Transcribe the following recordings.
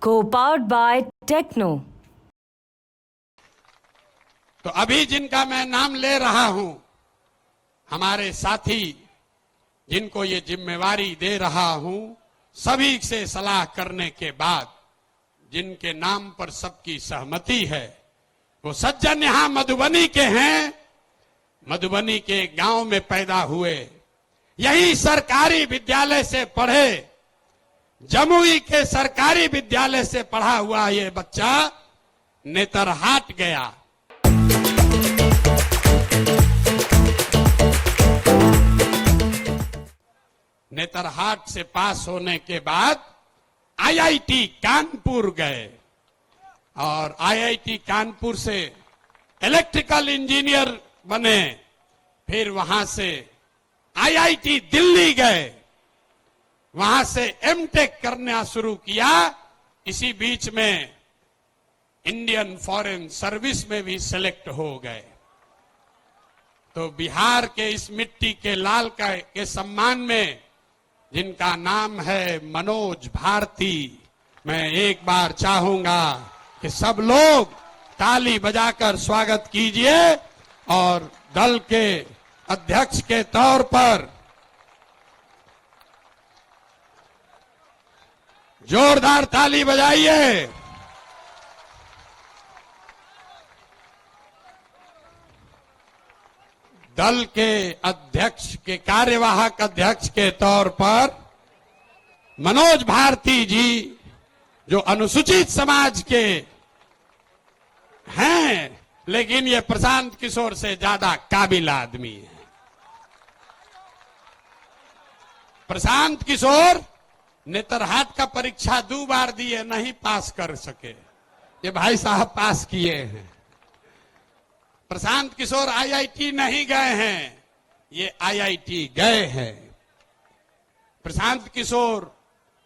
Co-powered by Techno. तो अभी जिनका मैं नाम ले रहा हूं, हमारे साथी जिनको ये जिम्मेवारी दे रहा हूं, सभी से सलाह करने के बाद जिनके नाम पर सबकी सहमति है, वो सज्जन यहां मधुबनी के हैं। मधुबनी के गांव में पैदा हुए, यही सरकारी विद्यालय से पढ़े। जमुई के सरकारी विद्यालय से पढ़ा हुआ ये बच्चा नेतरहाट गया। नेतरहाट से पास होने के बाद आईआईटी कानपुर गए और आईआईटी कानपुर से इलेक्ट्रिकल इंजीनियर बने। फिर वहां से आईआईटी दिल्ली गए, वहां से एमटेक करना शुरू किया। इसी बीच में इंडियन फॉरेन सर्विस में भी सेलेक्ट हो गए। तो बिहार के इस मिट्टी के लाल के सम्मान में जिनका नाम है मनोज भारती, मैं एक बार चाहूंगा कि सब लोग ताली बजाकर स्वागत कीजिए और दल के अध्यक्ष के तौर पर जोरदार ताली बजाइए। दल के अध्यक्ष के कार्यवाहक अध्यक्ष के तौर पर मनोज भारती जी, जो अनुसूचित समाज के हैं, लेकिन ये प्रशांत किशोर से ज्यादा काबिल आदमी है। प्रशांत किशोर नेतरहाट का परीक्षा 2 बार दिए, नहीं पास कर सके। ये भाई साहब पास किए हैं। प्रशांत किशोर आईआईटी नहीं गए हैं, ये आईआईटी गए हैं। Prashant Kishor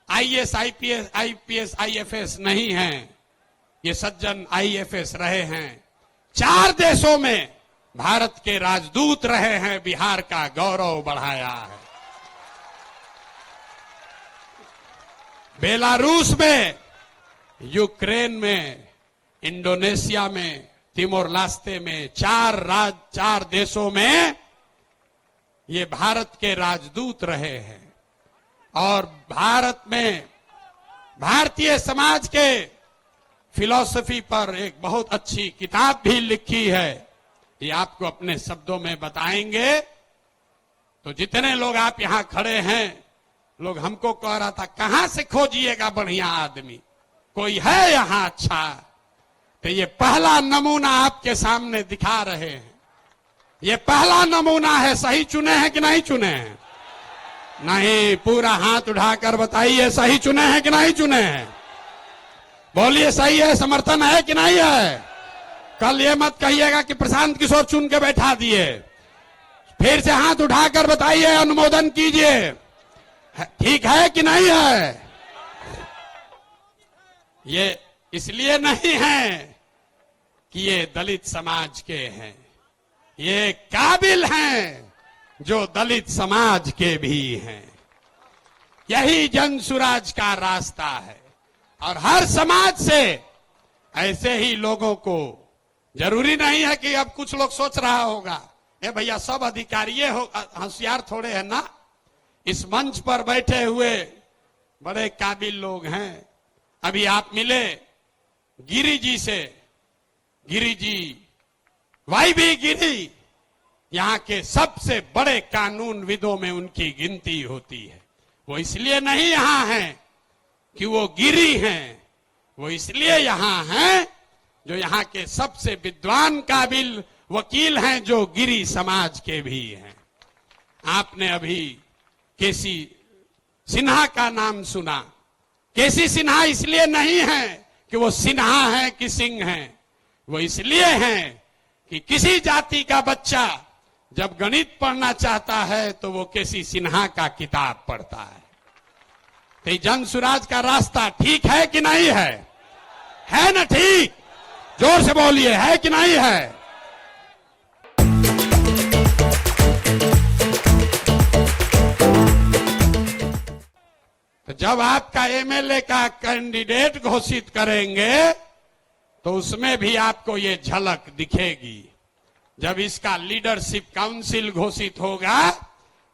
IAS, IPS, IFS नहीं हैं, ये सज्जन आईएफएस रहे हैं। 4 देशों में भारत के राजदूत रहे हैं, बिहार का गौरव बढ़ाया है। बेलारूस में, यूक्रेन में, इंडोनेशिया में, तिमोर लास्ते में, 4 देशों में ये भारत के राजदूत रहे हैं। और भारत में भारतीय समाज के फिलॉसफी पर एक बहुत अच्छी किताब भी लिखी है, ये आपको अपने शब्दों में बताएंगे। तो जितने लोग आप यहां खड़े हैं, लोग हमको कह रहा था कहां से खोजिएगा बढ़िया आदमी, कोई है यहां अच्छा? तो ये पहला नमूना आपके सामने दिखा रहे हैं। ये पहला नमूना है। सही चुने हैं कि नहीं चुने हैं? नहीं, पूरा हाथ उठाकर बताइए सही चुने हैं कि नहीं चुने हैं। बोलिए सही है, समर्थन है कि नहीं है? कल ये मत कहिएगा कि प्रशांत किशोर चुन के बैठा दिए। फिर से हाथ उठाकर बताइए, अनुमोदन कीजिए, ठीक है कि नहीं है? ये इसलिए नहीं है कि ये दलित समाज के हैं, ये काबिल हैं जो दलित समाज के भी हैं। यही जन सुराज का रास्ता है। और हर समाज से ऐसे ही लोगों को, जरूरी नहीं है कि अब कुछ लोग सोच रहा होगा ए भैया सब अधिकारी होशियार थोड़े है ना। इस मंच पर बैठे हुए बड़े काबिल लोग हैं। अभी आप मिले गिरी जी से, गिरी जी, वाईबी गिरी, यहां के सबसे बड़े कानून विदों में उनकी गिनती होती है। वो इसलिए नहीं यहां हैं कि वो गिरी हैं, वो इसलिए यहां हैं जो यहां के सबसे विद्वान काबिल वकील हैं, जो गिरी समाज के भी हैं। आपने अभी केसी सिन्हा का नाम सुना। केसी सिन्हा इसलिए नहीं है कि वो सिन्हा है कि सिंह है, वो इसलिए हैं कि किसी जाति का बच्चा जब गणित पढ़ना चाहता है तो वो केसी सिन्हा का किताब पढ़ता है। तो जन सुराज का रास्ता ठीक है कि नहीं है? है ना ठीक? जोर से बोलिए, है कि नहीं है? तो जब आपका एमएलए का कैंडिडेट घोषित करेंगे तो उसमें भी आपको ये झलक दिखेगी। जब इसका लीडरशिप काउंसिल घोषित होगा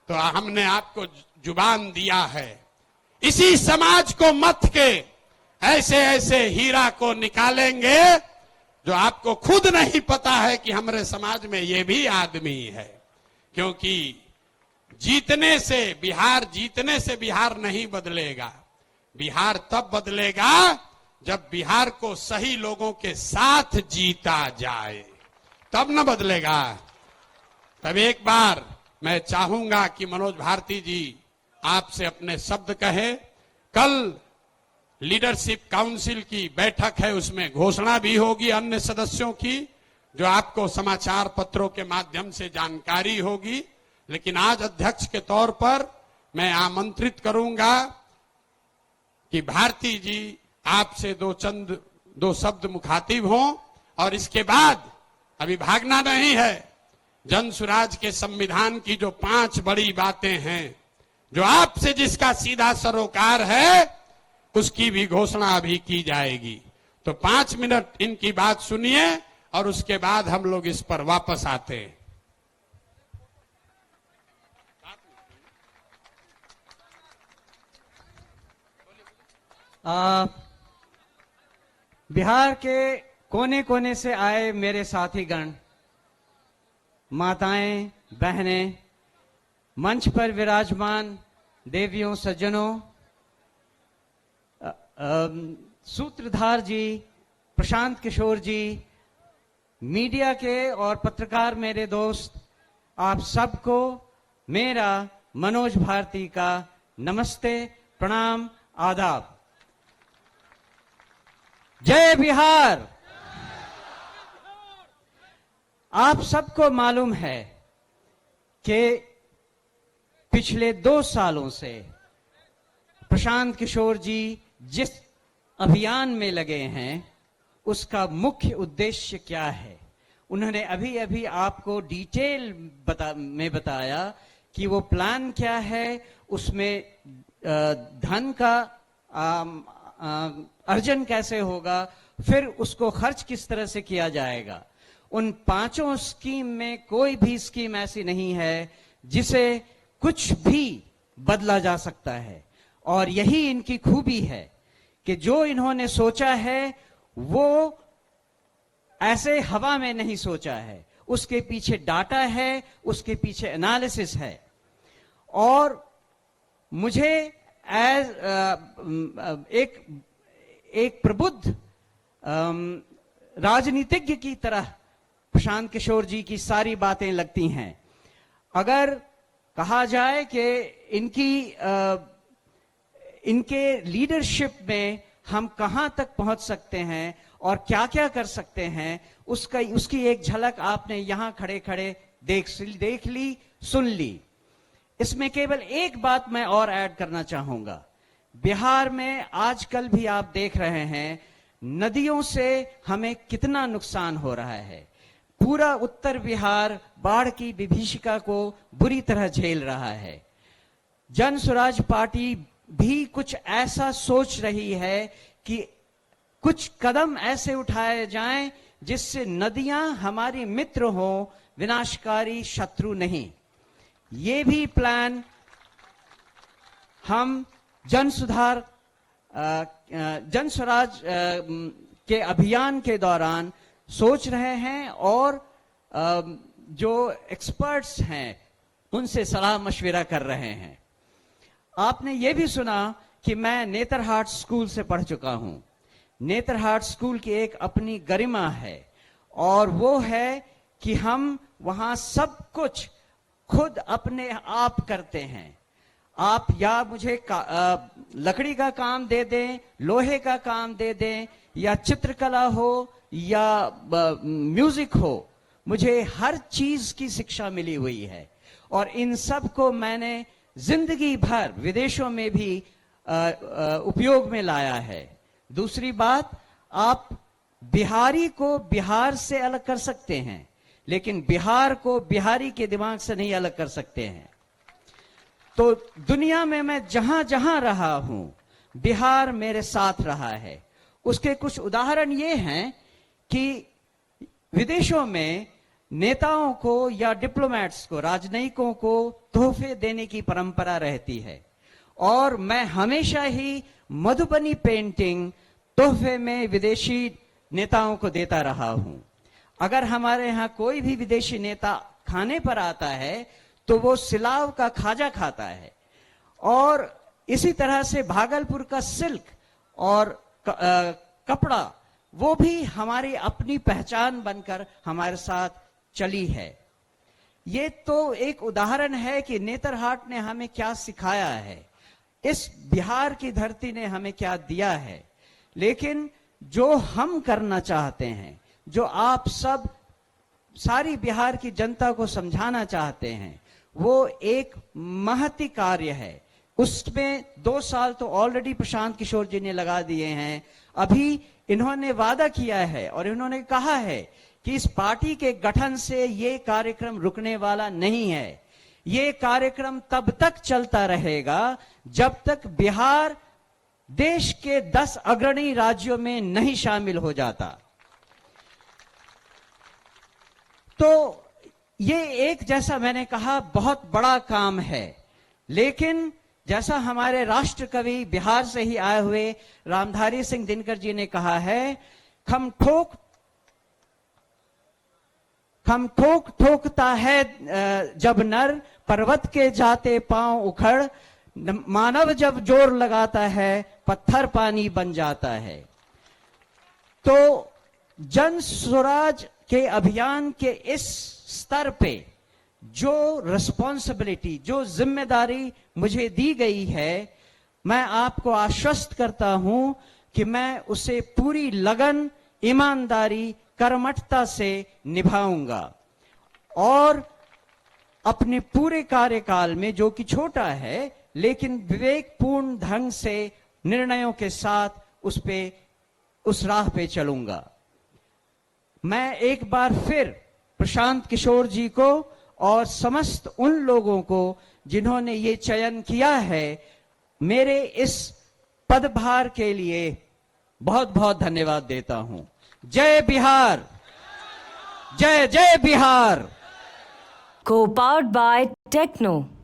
तो हमने आपको जुबान दिया है, इसी समाज को मथ के ऐसे ऐसे हीरा को निकालेंगे जो आपको खुद नहीं पता है कि हमारे समाज में ये भी आदमी है। क्योंकि जीतने से बिहार नहीं बदलेगा। बिहार तब बदलेगा जब बिहार को सही लोगों के साथ जीता जाए, तब न बदलेगा। तब एक बार मैं चाहूंगा कि मनोज भारती जी आपसे अपने शब्द कहे। कल लीडरशिप काउंसिल की बैठक है, उसमें घोषणा भी होगी अन्य सदस्यों की, जो आपको समाचार पत्रों के माध्यम से जानकारी होगी। लेकिन आज अध्यक्ष के तौर पर मैं आमंत्रित करूंगा कि भारती जी आपसे दो शब्द मुखातिब हों, और इसके बाद अभी भागना नहीं है। जन सुराज के संविधान की जो 5 बड़ी बातें हैं, जो आपसे जिसका सीधा सरोकार है, उसकी भी घोषणा अभी की जाएगी। तो 5 मिनट इनकी बात सुनिए और उसके बाद हम लोग इस पर वापस आते हैं। बिहार के कोने कोने से आए मेरे साथीगण, माताएं, बहनें, मंच पर विराजमान देवियों, सज्जनों, सूत्रधार जी, प्रशांत किशोर जी, मीडिया के और पत्रकार मेरे दोस्त, आप सबको मेरा मनोज भारती का नमस्ते, प्रणाम, आदाब। जय बिहार। आप सबको मालूम है कि पिछले 2 सालों से प्रशांत किशोर जी जिस अभियान में लगे हैं, उसका मुख्य उद्देश्य क्या है। उन्होंने अभी अभी आपको डिटेल में बताया कि वो प्लान क्या है, उसमें धन का अर्जन कैसे होगा, फिर उसको खर्च किस तरह से किया जाएगा। उन 5 स्कीम में कोई भी स्कीम ऐसी नहीं है जिसे कुछ भी बदला जा सकता है। और यही इनकी खूबी है कि जो इन्होंने सोचा है वो ऐसे हवा में नहीं सोचा है, उसके पीछे डाटा है, उसके पीछे एनालिसिस है। और मुझे एक प्रबुद्ध राजनीतिज्ञ की तरह प्रशांत किशोर जी की सारी बातें लगती हैं। अगर कहा जाए कि इनके लीडरशिप में हम कहां तक पहुंच सकते हैं और क्या क्या कर सकते हैं, उसकी एक झलक आपने यहां खड़े खड़े देख ली, सुन ली। इसमें केवल एक बात मैं और ऐड करना चाहूंगा। बिहार में आजकल भी आप देख रहे हैं नदियों से हमें कितना नुकसान हो रहा है। पूरा उत्तर बिहार बाढ़ की विभीषिका को बुरी तरह झेल रहा है। जन स्वराज पार्टी भी कुछ ऐसा सोच रही है कि कुछ कदम ऐसे उठाए जाएं जिससे नदियां हमारी मित्र हो, विनाशकारी शत्रु नहीं। ये भी प्लान हम जन स्वराज के अभियान के दौरान सोच रहे हैं और जो एक्सपर्ट्स हैं उनसे सलाह मशविरा कर रहे हैं। आपने ये भी सुना कि मैं नेतरहाट स्कूल से पढ़ चुका हूं। नेतरहाट स्कूल की एक अपनी गरिमा है और वो है कि हम वहां सब कुछ खुद अपने आप करते हैं। आप या मुझे लकड़ी का काम दे दें, लोहे का काम दे दें, या चित्रकला हो या म्यूजिक हो, मुझे हर चीज की शिक्षा मिली हुई है और इन सब को मैंने जिंदगी भर विदेशों में भी उपयोग में लाया है। दूसरी बात, आप बिहारी को बिहार से अलग कर सकते हैं, लेकिन बिहार को बिहारी के दिमाग से नहीं अलग कर सकते हैं। तो दुनिया में मैं जहां जहां रहा हूं, बिहार मेरे साथ रहा है। उसके कुछ उदाहरण ये हैं कि विदेशों में नेताओं को या डिप्लोमेट्स को, राजनयिकों को तोहफे देने की परंपरा रहती है, और मैं हमेशा ही मधुबनी पेंटिंग तोहफे में विदेशी नेताओं को देता रहा हूं। अगर हमारे यहाँ कोई भी विदेशी नेता खाने पर आता है तो वो सिलाव का खाजा खाता है। और इसी तरह से भागलपुर का सिल्क और कपड़ा, वो भी हमारी अपनी पहचान बनकर हमारे साथ चली है। ये तो एक उदाहरण है कि नेतरहाट ने हमें क्या सिखाया है, इस बिहार की धरती ने हमें क्या दिया है। लेकिन जो हम करना चाहते हैं, जो आप सब सारी बिहार की जनता को समझाना चाहते हैं, वो एक महती कार्य है। उसमें 2 साल तो ऑलरेडी प्रशांत किशोर जी ने लगा दिए हैं। अभी इन्होंने वादा किया है और इन्होंने कहा है कि इस पार्टी के गठन से ये कार्यक्रम रुकने वाला नहीं है। ये कार्यक्रम तब तक चलता रहेगा जब तक बिहार देश के 10 अग्रणी राज्यों में नहीं शामिल हो जाता। तो ये एक, जैसा मैंने कहा, बहुत बड़ा काम है। लेकिन जैसा हमारे राष्ट्र कवि बिहार से ही आए हुए रामधारी सिंह दिनकर जी ने कहा है, खम ठोक ठोकता है जब नर, पर्वत के जाते पांव उखड़, मानव जब जोर लगाता है पत्थर पानी बन जाता है। तो जन स्वराज के अभियान के इस स्तर पे जो रिस्पॉन्सिबिलिटी, जो जिम्मेदारी मुझे दी गई है, मैं आपको आश्वस्त करता हूं कि मैं उसे पूरी लगन, ईमानदारी, कर्मठता से निभाऊंगा। और अपने पूरे कार्यकाल में, जो कि छोटा है, लेकिन विवेकपूर्ण ढंग से निर्णयों के साथ उस राह पे चलूंगा। मैं एक बार फिर प्रशांत किशोर जी को और समस्त उन लोगों को जिन्होंने ये चयन किया है, मेरे इस पदभार के लिए बहुत बहुत धन्यवाद देता हूं। जय बिहार, जय जय बिहार। Co-powered by Techno.